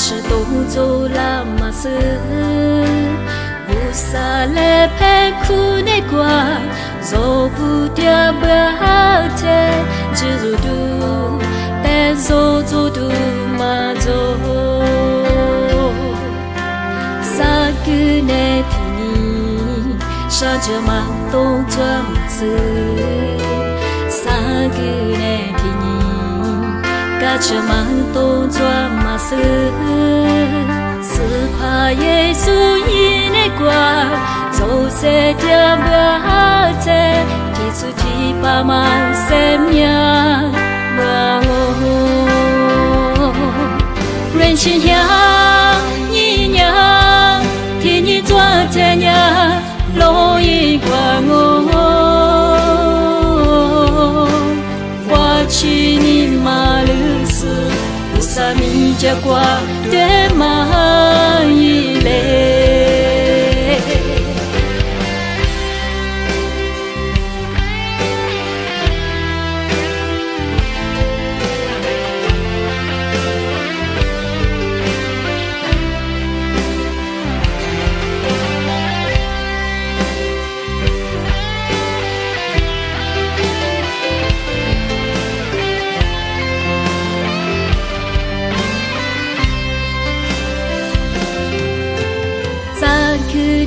是动作拉马斯，乌萨勒佩库内瓜，走不掉不好的，只做度，但走做度马走，萨格内提尼，沙着马动作马斯，萨格内提尼。嘎着忙动作马斯，是怕耶稣因那瓜，走在条不好在，提出提把忙生命嘛哦，人心呀，你呀，天你做天呀，路一关哦，花去你马路。萨米加瓜的马伊勒，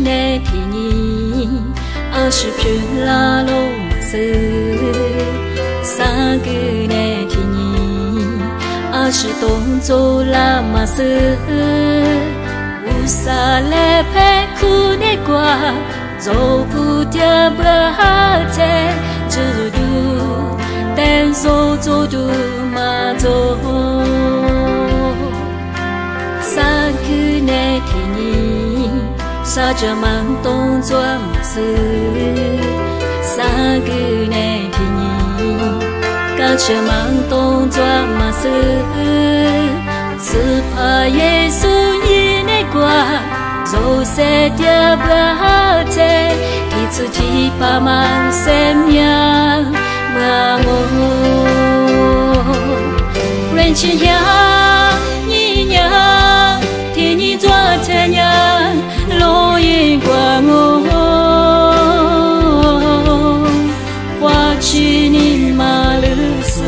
内提尼，阿是偏拉罗马斯，萨格内提尼，阿是动作拉马斯，乌萨勒佩库内瓜，走不掉不好在，只度，但走做度马走，萨格内提尼。沙着忙动作马斯，萨格内提尼，嘎着忙动作马斯，是怕耶稣因那瓜，走在条不好在，提出提把忙生命嘛哦，人情呀，你呀，替你做天呀。路一关哦，花去你马路斯，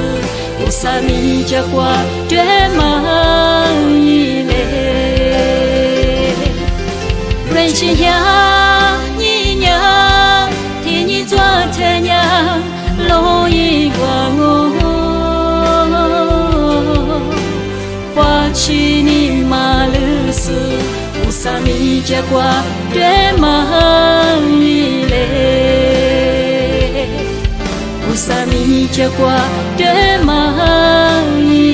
乌萨米加瓜对马伊勒，人情呀，你呀，替你做天呀，路一关哦，花去你马路斯。萨米加瓜对马伊勒，乌萨米加瓜对马伊勒。